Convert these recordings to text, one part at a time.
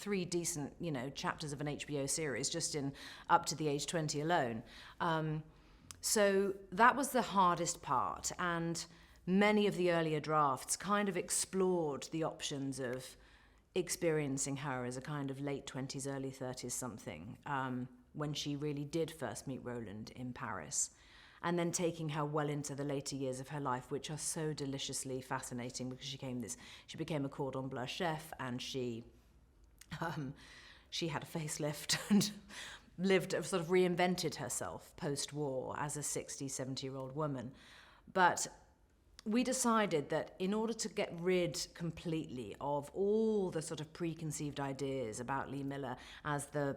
3 decent, chapters of an HBO series just in up to the age 20 alone. So that was the hardest part, and many of the earlier drafts kind of explored the options of experiencing her as a kind of late 20s, early 30s something, when she really did first meet Roland in Paris, and then taking her well into the later years of her life, which are so deliciously fascinating because she became a cordon bleu chef, and she had a facelift and sort of reinvented herself post-war as a 60, 70-year-old woman. But we decided that in order to get rid completely of all the sort of preconceived ideas about Lee Miller as the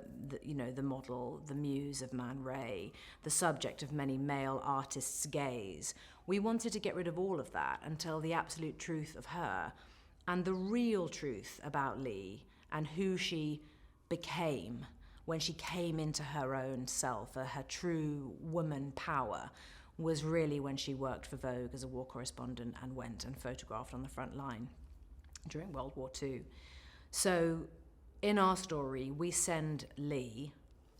model, the muse of Man Ray, the subject of many male artists' gaze, we wanted to get rid of all of that and tell the absolute truth of her and the real truth about Lee and who she became when she came into her own self, her true woman power, was really when she worked for Vogue as a war correspondent and went and photographed on the front line during World War II. So in our story, we send Lee,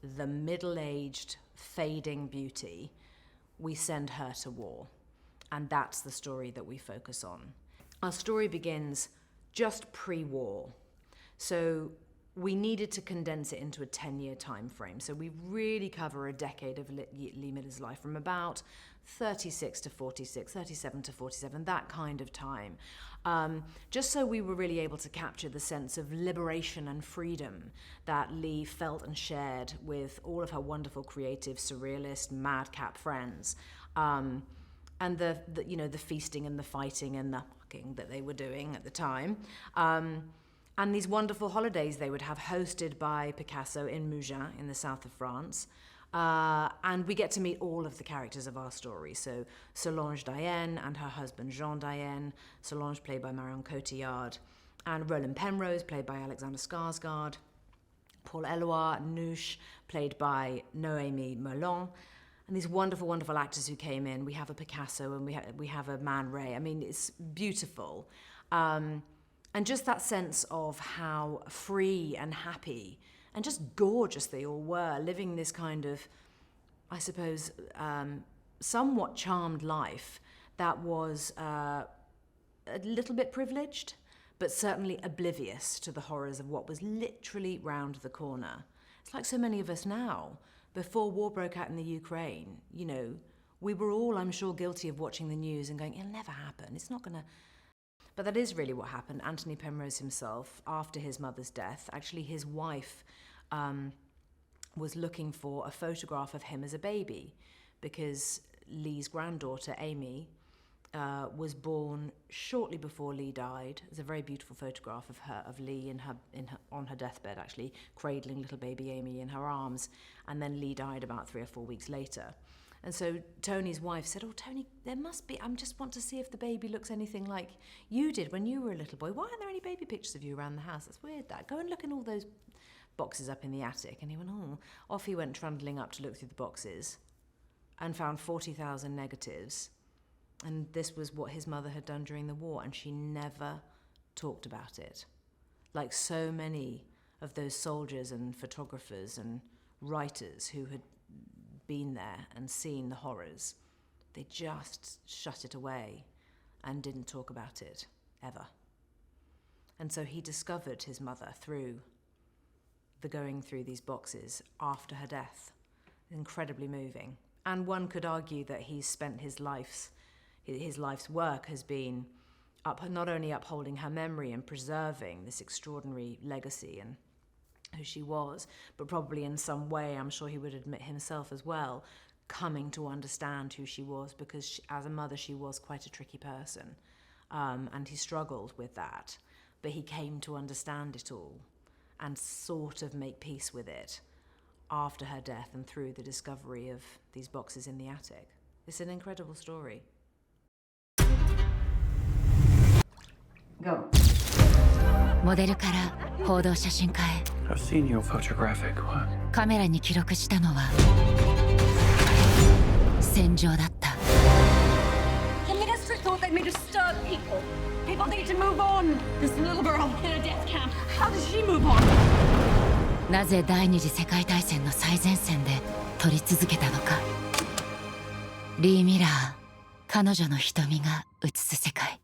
the middle-aged, fading beauty, we send her to war. And that's the story that we focus on. Our story begins just pre-war. So we needed to condense it into a 10-year time frame. So we really cover a decade of Lee Miller's life, from about 36 to 46, 37 to 47, that kind of time. Just so we were really able to capture the sense of liberation and freedom that Lee felt and shared with all of her wonderful, creative, surrealist, madcap friends. And the feasting and the fighting and the fucking that they were doing at the time. And these wonderful holidays they would have, hosted by Picasso in Mougins in the south of France. And we get to meet all of the characters of our story. So Solange Dienne and her husband Jean Dienne, Solange played by Marion Cotillard, and Roland Penrose played by Alexander Skarsgård, Paul Eluard, Nouche played by Noémie Merlan, and these wonderful, wonderful actors who came in. We have a Picasso and we have a Man Ray. I mean, it's beautiful. And just that sense of how free and happy and just gorgeous they all were, living this kind of, I suppose, somewhat charmed life that was a little bit privileged, but certainly oblivious to the horrors of what was literally round the corner. It's like so many of us now. Before war broke out in the Ukraine, we were all, I'm sure, guilty of watching the news and going, it'll never happen, it's not gonna. But that is really what happened. Anthony Penrose himself, after his mother's death, actually his wife was looking for a photograph of him as a baby, because Lee's granddaughter, Amy, was born shortly before Lee died. There's a very beautiful photograph of Lee on her deathbed, actually, cradling little baby Amy in her arms, and then Lee died about 3 or 4 weeks later. And so Tony's wife said, oh, Tony, there must be, I just want to see if the baby looks anything like you did when you were a little boy. Why aren't there any baby pictures of you around the house? That's weird, that. Go and look in all those boxes up in the attic. And he went, oh. Off he went trundling up to look through the boxes and found 40,000 negatives. And this was what his mother had done during the war, and she never talked about it. Like so many of those soldiers and photographers and writers who had been there and seen the horrors, they just shut it away and didn't talk about it, ever. And so he discovered his mother through the going through these boxes after her death. Incredibly moving. And one could argue that he's spent his life's work has been not only upholding her memory and preserving this extraordinary legacy and who she was, but probably in some way, I'm sure he would admit himself as well, coming to understand who she was, because as a mother she was quite a tricky person, and he struggled with that, but he came to understand it all and sort of make peace with it after her death and through the discovery of these boxes in the attic. It's an incredible story. Go. モデルから報道写真家へ I've seen your photographic work. カメラに記録したのは戦場だった。 The minister thought they may disturb people. People need to move on. This little girl in a death camp. How does she move on? なぜ第二次世界大戦の最前線で撮り続けたのか。リー・ミラー、彼女の瞳が映す世界。